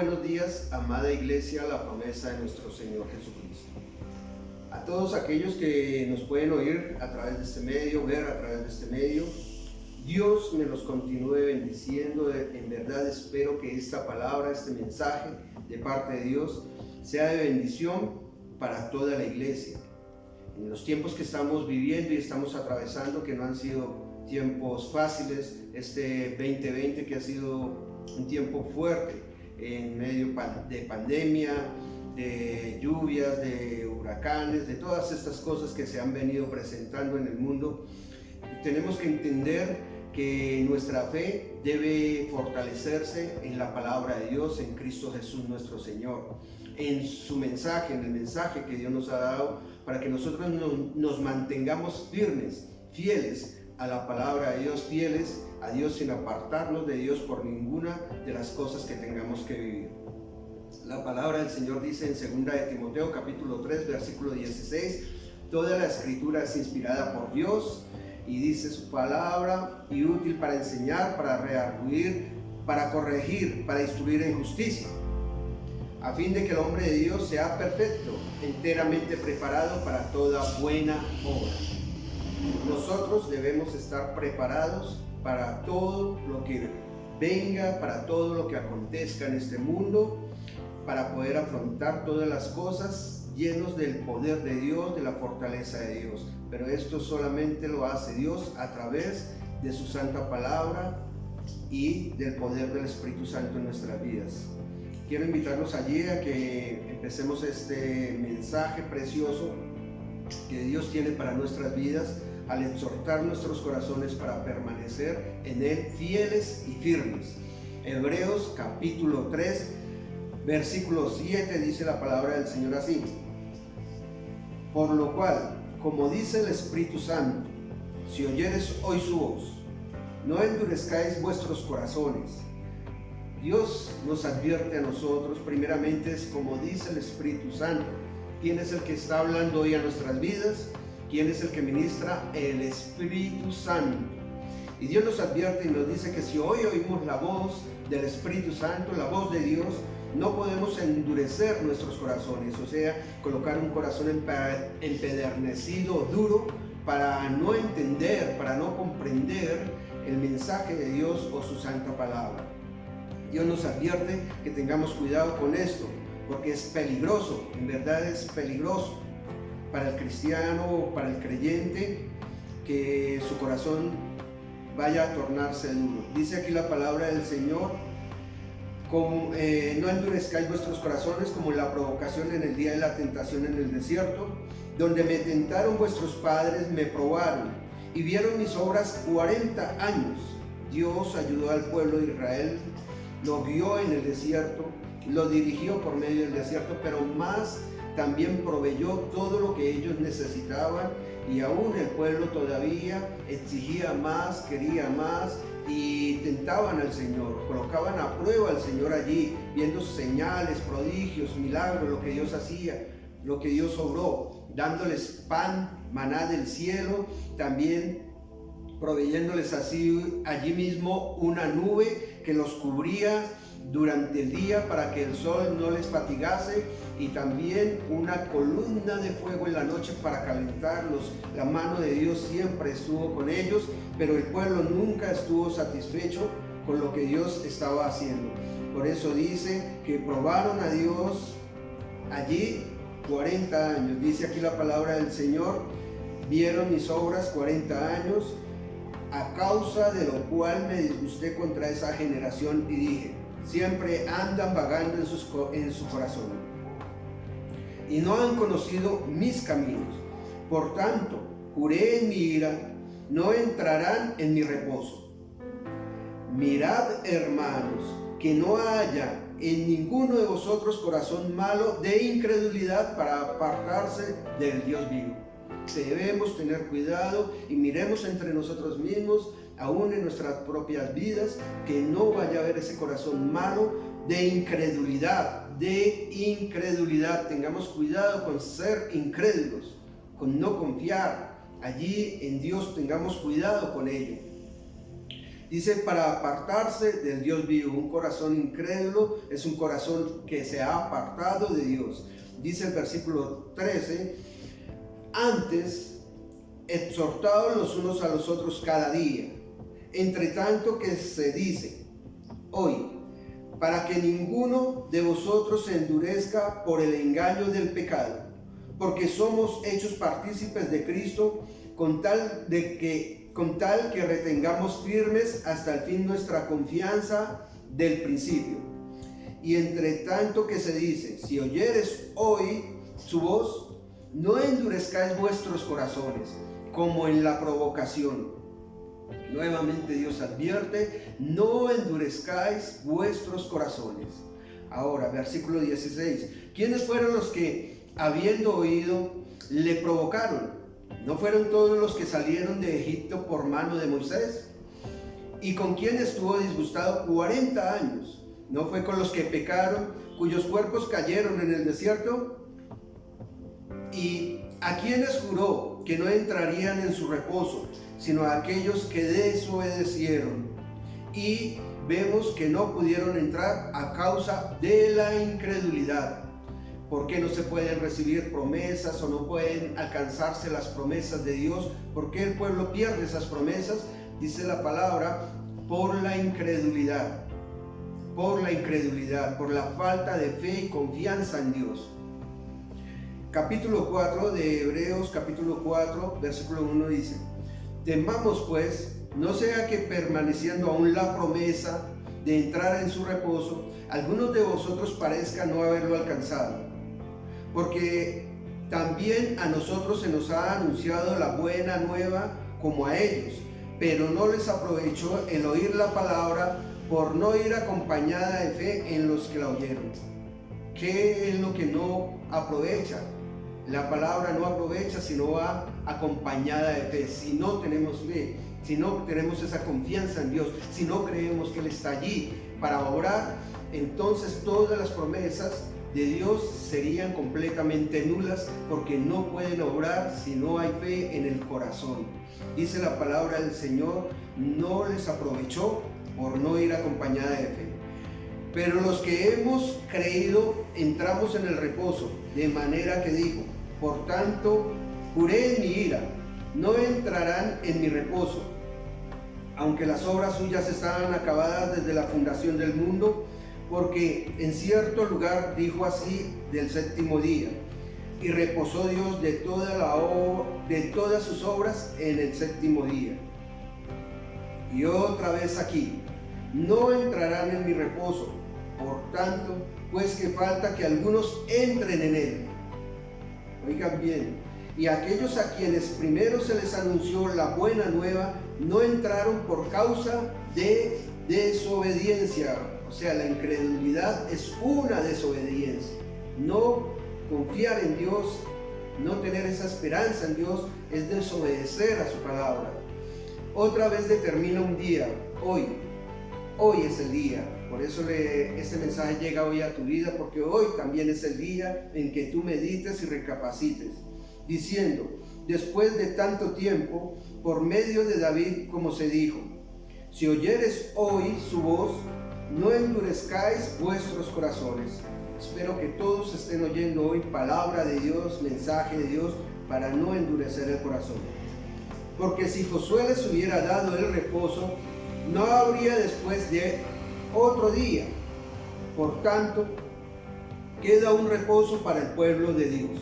buenos días, amada Iglesia, la promesa de nuestro Señor Jesucristo. A todos aquellos que nos pueden oír a través de este medio, ver a través de este medio, Dios me los continúe bendiciendo. En verdad espero que esta palabra, este mensaje de parte de Dios sea de bendición para toda la Iglesia. En los tiempos que estamos viviendo y estamos atravesando, que no han sido tiempos fáciles, este 2020 que ha sido un tiempo fuerte en medio de pandemia, de lluvias, de huracanes, de todas estas cosas que se han venido presentando en el mundo. Tenemos que entender que nuestra fe debe fortalecerse en la palabra de Dios, en Cristo Jesús nuestro Señor, en su mensaje, en el mensaje que Dios nos ha dado, para que nosotros nos mantengamos firmes, fieles a la palabra de Dios, fieles a Dios sin apartarnos de Dios por ninguna de las cosas que tengamos que vivir. La palabra del Señor dice en 2 de Timoteo capítulo 3 versículo 16: toda la escritura es inspirada por Dios y dice su palabra y útil para enseñar, para redarguir, para corregir, para instruir en justicia, a fin de que el hombre de Dios sea perfecto, enteramente preparado para toda buena obra. Nosotros debemos estar preparados para todo lo que venga, para todo lo que acontezca en este mundo, para poder afrontar todas las cosas llenos del poder de Dios, de la fortaleza de Dios. Pero esto solamente lo hace Dios a través de su santa palabra y del poder del Espíritu Santo en nuestras vidas. Quiero invitarlos allí a que empecemos este mensaje precioso que Dios tiene para nuestras vidas, al exhortar nuestros corazones para permanecer en Él fieles y firmes. Hebreos capítulo 3, versículo 7 dice la palabra del Señor así: por lo cual, como dice el Espíritu Santo, si oyeres hoy su voz, no endurezcáis vuestros corazones. Dios nos advierte a nosotros, primeramente es como dice el Espíritu Santo. ¿Quién es el que está hablando hoy a nuestras vidas? ¿Quién es el que ministra? El Espíritu Santo. Y Dios nos advierte y nos dice que si hoy oímos la voz del Espíritu Santo, la voz de Dios, no podemos endurecer nuestros corazones, o sea, colocar un corazón empedernecido, duro, para no entender, para no comprender el mensaje de Dios o su santa palabra. Dios nos advierte que tengamos cuidado con esto, porque es peligroso, en verdad es peligroso para el cristiano, para el creyente, que su corazón vaya a tornarse duro. Dice aquí la palabra del Señor: no endurezcáis vuestros corazones como en la provocación en el día de la tentación en el desierto, donde me tentaron vuestros padres, me probaron y vieron mis obras 40 años. Dios ayudó al pueblo de Israel, lo guió en el desierto, lo dirigió por medio del desierto, pero más también proveyó todo lo que ellos necesitaban, y aún el pueblo todavía exigía más, quería más, y tentaban al Señor, colocaban a prueba al Señor allí, viendo señales, prodigios, milagros, lo que Dios hacía, lo que Dios obró, dándoles pan, maná del cielo, también proveyéndoles así allí mismo una nube que los cubría durante el día para que el sol no les fatigase, y también una columna de fuego en la noche para calentarlos. La mano de Dios siempre estuvo con ellos, pero el pueblo nunca estuvo satisfecho con lo que Dios estaba haciendo. Por eso dice que probaron a Dios allí 40 años. Dice aquí la palabra del Señor: vieron mis obras 40 años, a causa de lo cual me disgusté contra esa generación y dije: siempre andan vagando en su corazón y no han conocido mis caminos. Por tanto, juré en mi ira, no entrarán en mi reposo. Mirad, hermanos, que no haya en ninguno de vosotros corazón malo de incredulidad para apartarse del Dios vivo. Debemos tener cuidado y miremos entre nosotros mismos, aún en nuestras propias vidas, que no vaya a haber ese corazón malo de incredulidad, Tengamos cuidado con ser incrédulos, con no confiar allí en Dios, tengamos cuidado con ello. Dice, para apartarse del Dios vivo. Un corazón incrédulo es un corazón que se ha apartado de Dios. Dice el versículo 13, antes, exhortados los unos a los otros cada día, entre tanto que se dice hoy, para que ninguno de vosotros se endurezca por el engaño del pecado, porque somos hechos partícipes de Cristo, con tal que retengamos firmes hasta el fin nuestra confianza del principio. Y entre tanto que se dice, si oyeres hoy su voz, no endurezcáis vuestros corazones, como en la provocación. Nuevamente Dios advierte, no endurezcáis vuestros corazones. Ahora, versículo 16. ¿Quiénes fueron los que, habiendo oído, le provocaron? ¿No fueron todos los que salieron de Egipto por mano de Moisés? ¿Y con quién estuvo disgustado 40 años? ¿No fue con los que pecaron, cuyos cuerpos cayeron en el desierto? ¿Y a quiénes juró que no entrarían en su reposo, sino a aquellos que desobedecieron? Y vemos que no pudieron entrar a causa de la incredulidad. ¿Por qué no se pueden recibir promesas o no pueden alcanzarse las promesas de Dios? ¿Por qué el pueblo pierde esas promesas? Dice la palabra, por la incredulidad. Por la incredulidad, por la falta de fe y confianza en Dios. Capítulo 4 de Hebreos, capítulo 4, versículo 1 dice, temamos pues, no sea que permaneciendo aún la promesa de entrar en su reposo, algunos de vosotros parezca no haberlo alcanzado. Porque también a nosotros se nos ha anunciado la buena nueva como a ellos, pero no les aprovechó el oír la palabra por no ir acompañada de fe en los que la oyeron. ¿Qué es lo que no aprovecha? La palabra no aprovecha si no va acompañada de fe, si no tenemos fe, si no tenemos esa confianza en Dios, si no creemos que Él está allí para obrar, entonces todas las promesas de Dios serían completamente nulas, porque no pueden obrar si no hay fe en el corazón. Dice la palabra del Señor, no les aprovechó por no ir acompañada de fe. Pero los que hemos creído entramos en el reposo, de manera que dijo, por tanto, juré en mi ira, no entrarán en mi reposo, aunque las obras suyas estaban acabadas desde la fundación del mundo, porque en cierto lugar dijo así del séptimo día, y reposó Dios de todas sus obras en el séptimo día. Y otra vez aquí, no entrarán en mi reposo, por tanto, pues que falta que algunos entren en él. Oigan bien, y aquellos a quienes primero se les anunció la buena nueva, no entraron por causa de desobediencia. O sea, la incredulidad es una desobediencia. No confiar en Dios, no tener esa esperanza en Dios, es desobedecer a su palabra. Otra vez determina un día, hoy es el día. Por eso este mensaje llega hoy a tu vida, porque hoy también es el día en que tú medites y recapacites, diciendo, después de tanto tiempo, por medio de David, como se dijo, si oyeres hoy su voz, no endurezcáis vuestros corazones. Espero que todos estén oyendo hoy palabra de Dios, mensaje de Dios, para no endurecer el corazón. Porque si Josué les hubiera dado el reposo, no habría después de otro día. Por tanto, queda un reposo para el pueblo de Dios.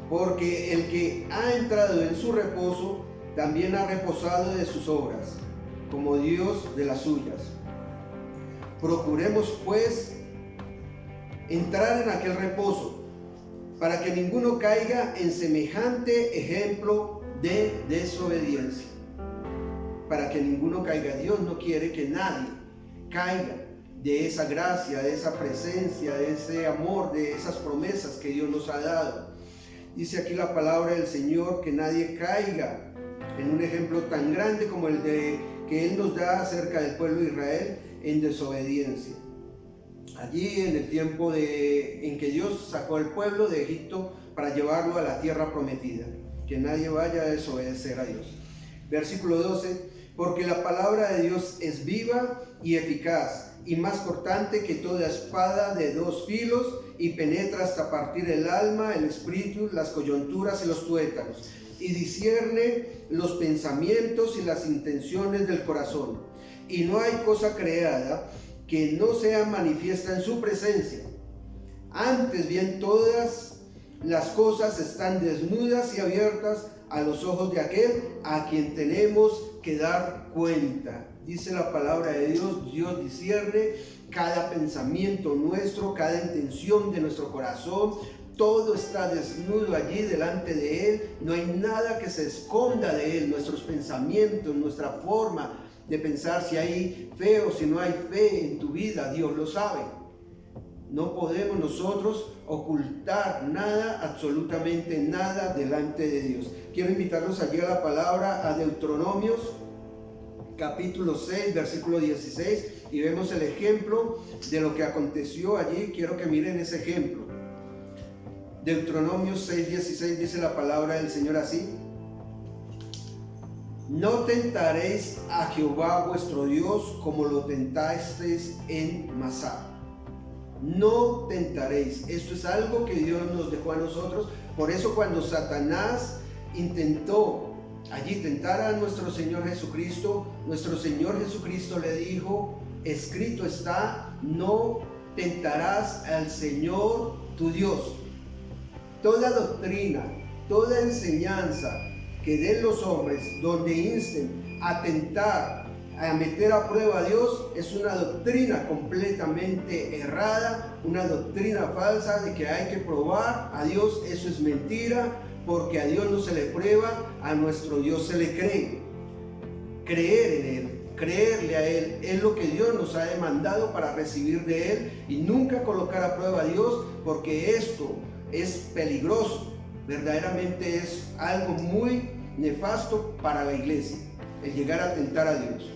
Porque el que ha entrado en su reposo, también ha reposado de sus obras, como Dios de las suyas. Procuremos pues entrar en aquel reposo, para que ninguno caiga en semejante ejemplo de desobediencia. Para que ninguno caiga. Dios no quiere que nadie caiga de esa gracia, de esa presencia, de ese amor, de esas promesas que Dios nos ha dado. Dice aquí la palabra del Señor que nadie caiga en un ejemplo tan grande como el que Él nos da acerca del pueblo de Israel en desobediencia. Allí en el tiempo en que Dios sacó al pueblo de Egipto para llevarlo a la tierra prometida, que nadie vaya a desobedecer a Dios. Versículo 12, porque la palabra de Dios es viva y eficaz, y más cortante que toda espada de dos filos, y penetra hasta partir el alma, el espíritu, las coyunturas y los tuétanos, y discierne los pensamientos y las intenciones del corazón. Y no hay cosa creada que no sea manifiesta en su presencia. Antes bien, todas las cosas están desnudas y abiertas a los ojos de aquel a quien tenemos que dar cuenta. Dice la palabra de Dios, Dios discierne cada pensamiento nuestro, cada intención de nuestro corazón. Todo está desnudo allí delante de Él. No hay nada que se esconda de Él. Nuestros pensamientos, nuestra forma de pensar, si hay fe o si no hay fe en tu vida, Dios lo sabe. No podemos nosotros ocultar nada, absolutamente nada delante de Dios. Quiero invitarlos allí a la palabra, a Deuteronomios, capítulo 6, versículo 16, y vemos el ejemplo de lo que aconteció allí. Quiero que miren ese ejemplo. Deuteronomios 6, 16 dice la palabra del Señor así: no tentaréis a Jehová vuestro Dios como lo tentasteis en Masá. No tentaréis. Esto es algo que Dios nos dejó a nosotros. Por eso cuando Satanás intentó allí tentar a nuestro Señor Jesucristo le dijo: escrito está, no tentarás al Señor tu Dios. Toda doctrina, toda enseñanza que den los hombres donde insten a tentar, a meter a prueba a Dios, es una doctrina completamente errada, una doctrina falsa de que hay que probar a Dios. Eso es mentira, porque a Dios no se le prueba, a nuestro Dios se le cree. Creer en Él, creerle a Él, es lo que Dios nos ha demandado para recibir de Él, y nunca colocar a prueba a Dios, porque esto es peligroso. Verdaderamente es algo muy nefasto para la iglesia, el llegar a tentar a Dios.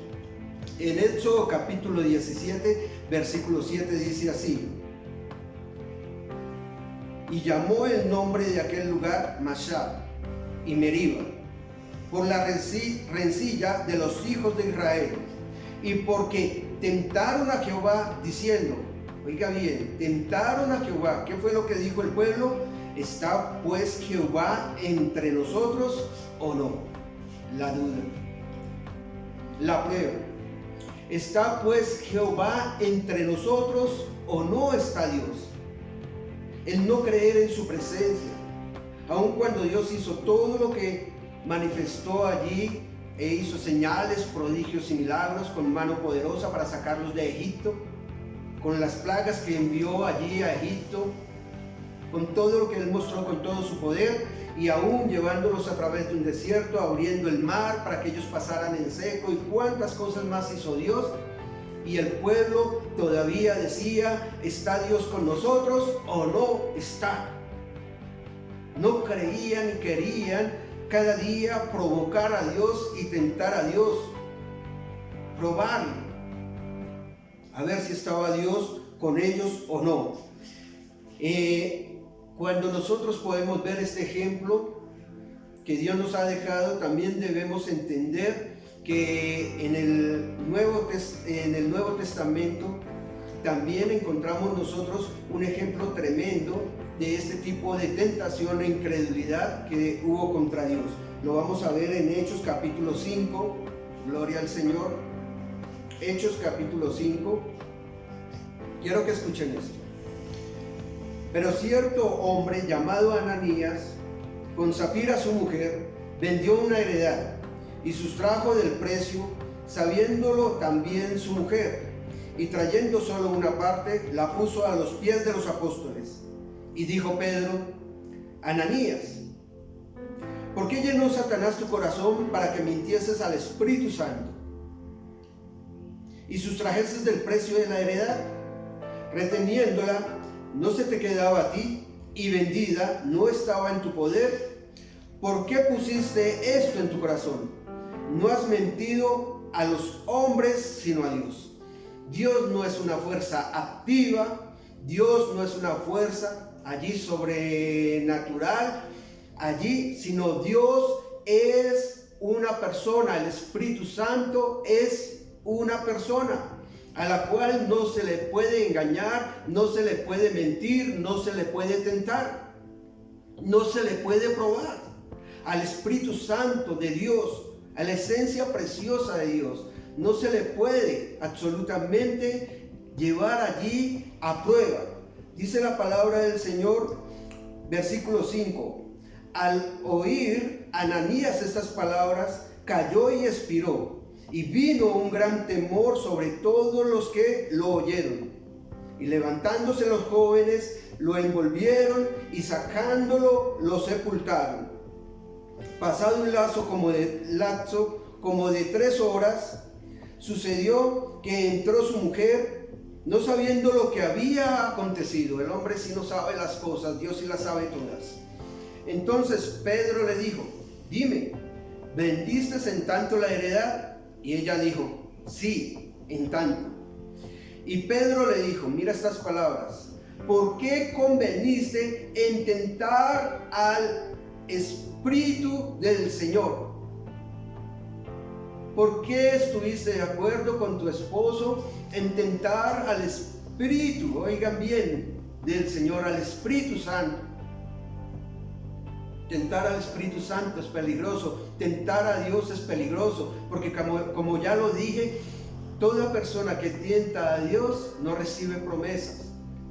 En Éxodo capítulo 17, versículo 7 dice así: y llamó el nombre de aquel lugar Masá y Meriba, por la rencilla de los hijos de Israel, y porque tentaron a Jehová diciendo, oiga bien, tentaron a Jehová. ¿Qué fue lo que dijo el pueblo? ¿Está pues Jehová entre nosotros o no? La duda, la prueba. ¿Está pues Jehová entre nosotros o no está Dios? El no creer en su presencia, aun cuando Dios hizo todo lo que manifestó allí e hizo señales, prodigios y milagros con mano poderosa para sacarlos de Egipto, con las plagas que envió allí a Egipto, con todo lo que Él mostró con todo su poder, y aún llevándolos a través de un desierto, abriendo el mar para que ellos pasaran en seco, y cuántas cosas más hizo Dios. Y el pueblo todavía decía, ¿está Dios con nosotros o no está? No creían y querían cada día provocar a Dios y tentar a Dios, probarle, a ver si estaba Dios con ellos o no. Cuando nosotros podemos ver este ejemplo que Dios nos ha dejado, también debemos entender que en el Nuevo Testamento también encontramos nosotros un ejemplo tremendo de este tipo de tentación e incredulidad que hubo contra Dios. Lo vamos a ver en Hechos capítulo 5, gloria al Señor. Hechos capítulo 5, quiero que escuchen esto. Pero cierto hombre llamado Ananías, con Safira su mujer, vendió una heredad y sustrajo del precio, sabiéndolo también su mujer, y trayendo solo una parte, la puso a los pies de los apóstoles. Y dijo Pedro: Ananías, ¿por qué llenó Satanás tu corazón para que mintieses al Espíritu Santo y sustrajeses del precio de la heredad? Reteniéndola, no se te quedaba a ti, y vendida no estaba en tu poder. ¿Por qué pusiste esto en tu corazón? No has mentido a los hombres, sino a Dios. Dios no es una fuerza activa, Dios no es una fuerza allí sobrenatural, allí, sino Dios es una persona, el Espíritu Santo es una persona a la cual no se le puede engañar, no se le puede mentir, no se le puede tentar, no se le puede probar. Al Espíritu Santo de Dios, a la esencia preciosa de Dios, no se le puede absolutamente llevar allí a prueba. Dice la palabra del Señor, versículo 5: al oír Ananías estas palabras, cayó y expiró, y vino un gran temor sobre todos los que lo oyeron. Y levantándose los jóvenes, lo envolvieron y sacándolo, lo sepultaron. Pasado un lapso como de 3 horas, sucedió que entró su mujer, no sabiendo lo que había acontecido. El hombre sí no sabe las cosas, Dios sí las sabe todas. Entonces Pedro le dijo: dime, ¿vendiste en tanto la heredad? Y ella dijo: sí, en tanto. Y Pedro le dijo, mira estas palabras: ¿por qué conveniste en tentar al Espíritu del Señor? ¿Por qué estuviste de acuerdo con tu esposo en tentar al Espíritu, oigan bien, del Señor, al Espíritu Santo? Tentar al Espíritu Santo es peligroso, tentar a Dios es peligroso, porque como ya lo dije, toda persona que tienta a Dios no recibe promesas.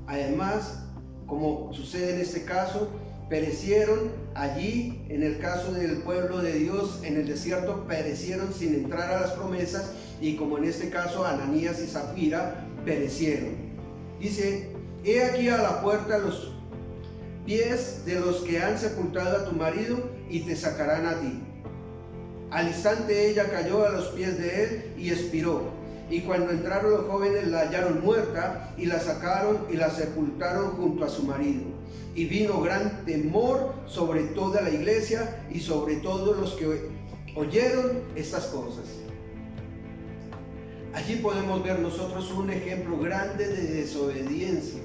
Además, como sucede en este caso, perecieron allí, en el caso del pueblo de Dios, en el desierto, perecieron sin entrar a las promesas, y como en este caso Ananías y Zafira perecieron. Dice: he aquí a la puerta los pies de los que han sepultado a tu marido y te sacarán a ti. Al instante ella cayó a los pies de él y expiró. Y cuando entraron los jóvenes la hallaron muerta y la sacaron y la sepultaron junto a su marido. Y vino gran temor sobre toda la iglesia y sobre todos los que oyeron estas cosas. Allí podemos ver nosotros un ejemplo grande de desobediencia,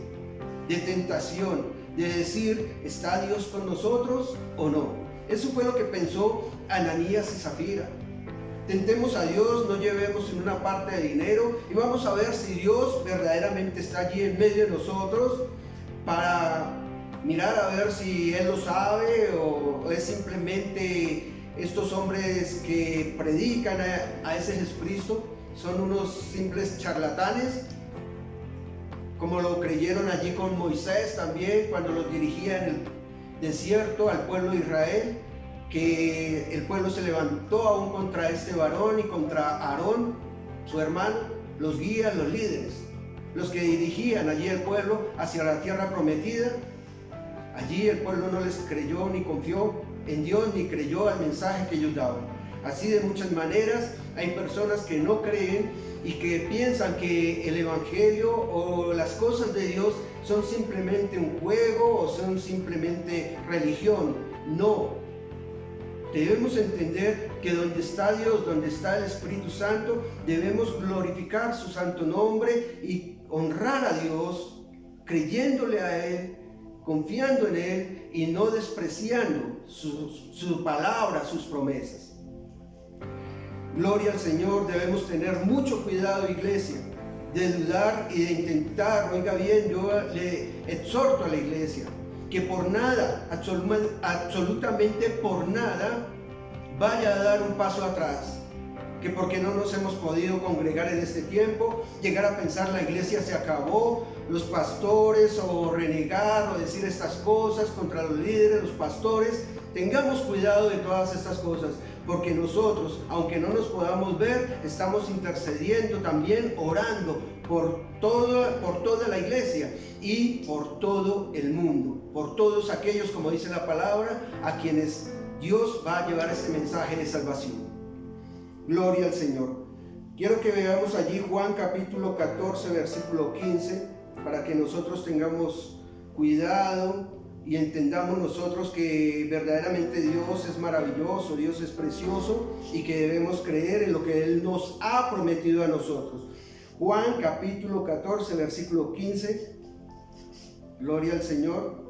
de tentación, de decir: ¿está Dios con nosotros o no? Eso fue lo que pensó Ananías y Zafira. Tentemos a Dios, no llevemos en una parte de dinero y vamos a ver si Dios verdaderamente está allí en medio de nosotros, para mirar a ver si Él lo sabe, o es simplemente estos hombres que predican a ese Jesucristo son unos simples charlatanes, como lo creyeron allí con Moisés también, cuando los dirigía en el desierto al pueblo de Israel, que el pueblo se levantó aún contra este varón y contra Aarón, su hermano, los guías, los líderes, los que dirigían allí el pueblo hacia la tierra prometida. Allí el pueblo no les creyó ni confió en Dios, ni creyó al mensaje que ellos daban. Así de muchas maneras hay personas que no creen y que piensan que el evangelio o las cosas de Dios son simplemente un juego o son simplemente religión. No. Debemos entender que donde está Dios, donde está el Espíritu Santo, debemos glorificar su santo nombre y honrar a Dios, creyéndole a Él, confiando en Él y no despreciando su palabra, sus promesas. Gloria al Señor. Debemos tener mucho cuidado, iglesia, de dudar y de intentar. Oiga bien, yo le exhorto a la iglesia que por nada, absolutamente por nada, vaya a dar un paso atrás. Que porque no nos hemos podido congregar en este tiempo, llegar a pensar la iglesia se acabó, los pastores, o renegar o decir estas cosas contra los líderes, los pastores. Tengamos cuidado de todas estas cosas, porque nosotros, aunque no nos podamos ver, estamos intercediendo también, orando por toda la iglesia y por todo el mundo, por todos aquellos, como dice la palabra, a quienes Dios va a llevar este mensaje de salvación. Gloria al Señor. Quiero que veamos allí Juan capítulo 14, versículo 15, para que nosotros tengamos cuidado y entendamos nosotros que verdaderamente Dios es maravilloso, Dios es precioso, y que debemos creer en lo que Él nos ha prometido a nosotros. Juan capítulo 14, versículo 15. Gloria al Señor.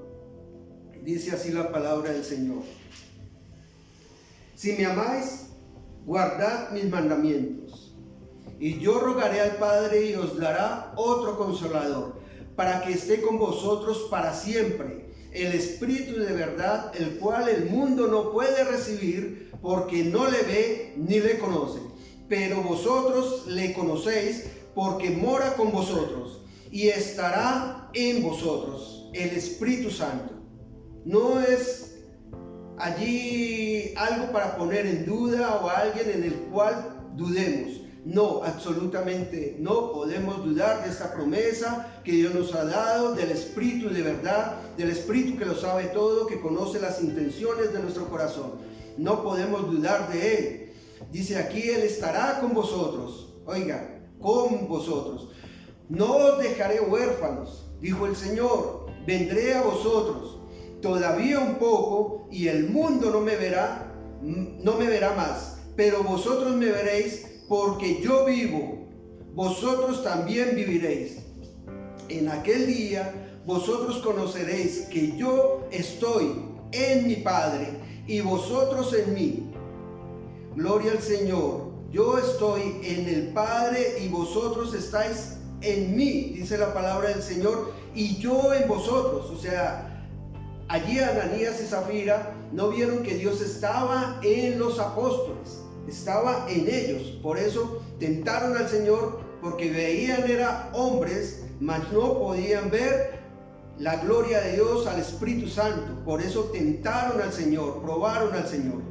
Dice así la palabra del Señor: si me amáis, guardad mis mandamientos. Y yo rogaré al Padre y os dará otro consolador, para que esté con vosotros para siempre, el Espíritu de verdad, el cual el mundo no puede recibir, porque no le ve ni le conoce. Pero vosotros le conocéis, porque mora con vosotros y estará en vosotros, el Espíritu Santo. No es allí algo para poner en duda o alguien en el cual dudemos. No, absolutamente no podemos dudar de esta promesa que Dios nos ha dado, del Espíritu de verdad, del Espíritu que lo sabe todo, que conoce las intenciones de nuestro corazón. No podemos dudar de Él. Dice aquí, Él estará con vosotros. Oiga, con vosotros. No os dejaré huérfanos, dijo el Señor. Vendré a vosotros. Todavía un poco y el mundo no me verá más. Pero vosotros me veréis, porque yo vivo, vosotros también viviréis. En aquel día vosotros conoceréis que yo estoy en mi Padre y vosotros en mí. Gloria al Señor. Yo estoy en el Padre y vosotros estáis en mí, dice la palabra del Señor, y yo en vosotros. O sea, allí Ananías y Zafira no vieron que Dios estaba en los apóstoles, estaba en ellos. Por eso tentaron al Señor, porque veían era hombres, mas no podían ver la gloria de Dios, al Espíritu Santo. Por eso tentaron al Señor, probaron al Señor.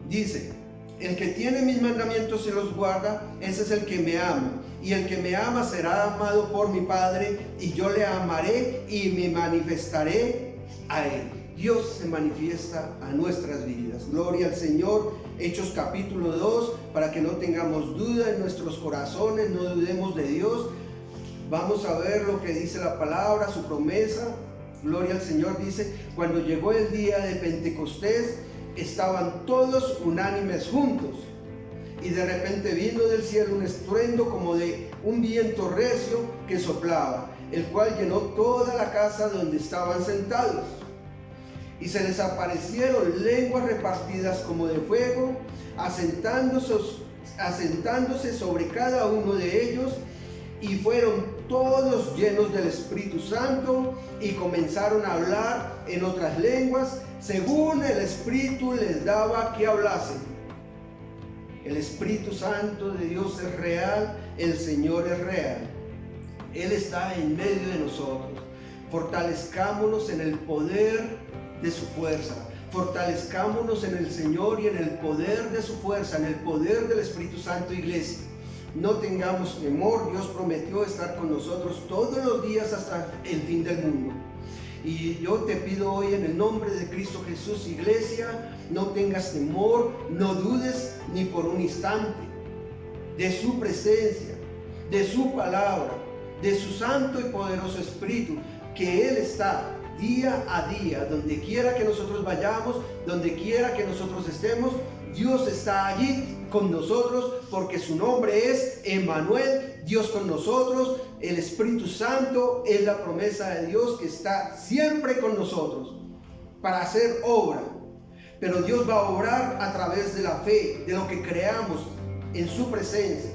Dice, el que tiene mis mandamientos y los guarda, ese es el que me ama. Y el que me ama será amado por mi Padre, y yo le amaré y me manifestaré a él. Dios se manifiesta a nuestras vidas. Gloria al Señor. Hechos capítulo 2, para que no tengamos duda en nuestros corazones, no dudemos de Dios. Vamos a ver lo que dice la palabra, su promesa. Gloria al Señor. Dice, cuando llegó el día de Pentecostés, estaban todos unánimes juntos. Y de repente vino del cielo un estruendo como de un viento recio que soplaba, el cual llenó toda la casa donde estaban sentados. Y se les aparecieron lenguas repartidas como de fuego, asentándose sobre cada uno de ellos, y fueron todos llenos del Espíritu Santo y comenzaron a hablar en otras lenguas, según el Espíritu les daba que hablasen. El Espíritu Santo de Dios es real, el Señor es real. Él está en medio de nosotros. Fortalezcámonos en el poder de su fuerza. Fortalezcámonos en el Señor y en el poder de su fuerza, en el poder del Espíritu Santo, iglesia. No tengamos temor, Dios prometió estar con nosotros todos los días hasta el fin del mundo. Y yo te pido hoy en el nombre de Cristo Jesús, iglesia, no tengas temor, no dudes ni por un instante de su presencia, de su palabra, de su santo y poderoso Espíritu, que Él está día a día, donde quiera que nosotros vayamos, donde quiera que nosotros estemos. Dios está allí con nosotros, porque su nombre es Emmanuel, Dios con nosotros. El Espíritu Santo es la promesa de Dios que está siempre con nosotros para hacer obra. Pero Dios va a obrar a través de la fe, de lo que creamos en su presencia,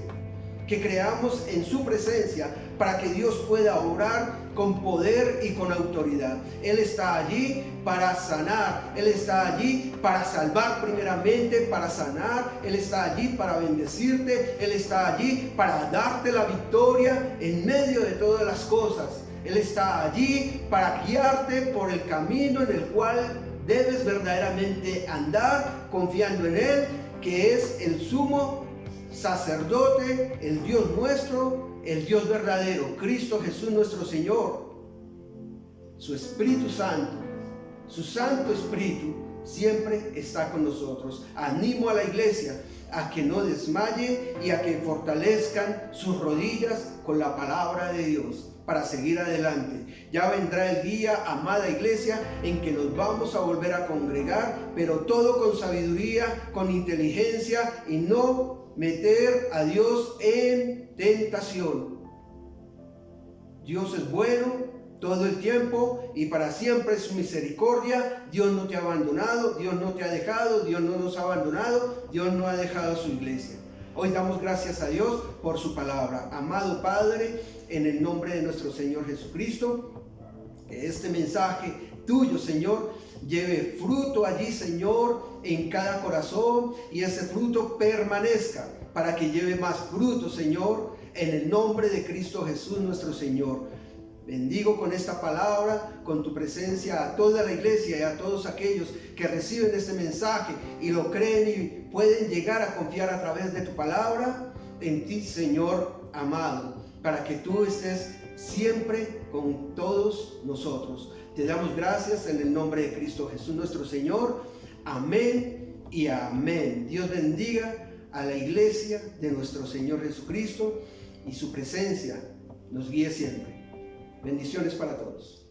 que creamos en su presencia, para que Dios pueda obrar con poder y con autoridad. Él está allí para sanar, Él está allí para salvar primeramente, para sanar. Él está allí para bendecirte, Él está allí para darte la victoria en medio de todas las cosas. Él está allí para guiarte por el camino en el cual debes verdaderamente andar, confiando en Él, que es el sumo sacerdote, el Dios nuestro, el Dios verdadero, Cristo Jesús nuestro Señor. Su Espíritu Santo, su Santo Espíritu siempre está con nosotros. Animo a la iglesia a que no desmaye y a que fortalezcan sus rodillas con la palabra de Dios para seguir adelante. Ya vendrá el día, amada iglesia, en que nos vamos a volver a congregar, pero todo con sabiduría, con inteligencia, y no meter a Dios en tentación. Dios es bueno, todo el tiempo y para siempre es su misericordia. Dios no te ha abandonado, Dios no te ha dejado, Dios no nos ha abandonado, Dios no ha dejado a su iglesia. Hoy damos gracias a Dios por su palabra. Amado Padre, en el nombre de nuestro Señor Jesucristo, que este mensaje tuyo, Señor, lleve fruto allí, Señor, en cada corazón, y ese fruto permanezca para que lleve más fruto, Señor, en el nombre de Cristo Jesús nuestro Señor. Bendigo con esta palabra, con tu presencia, a toda la iglesia y a todos aquellos que reciben este mensaje y lo creen y pueden llegar a confiar a través de tu palabra en ti, Señor amado, para que tú estés siempre con todos nosotros. Te damos gracias en el nombre de Cristo Jesús nuestro Señor. Amén y amén. Dios bendiga a la iglesia de nuestro Señor Jesucristo y su presencia nos guíe siempre. Bendiciones para todos.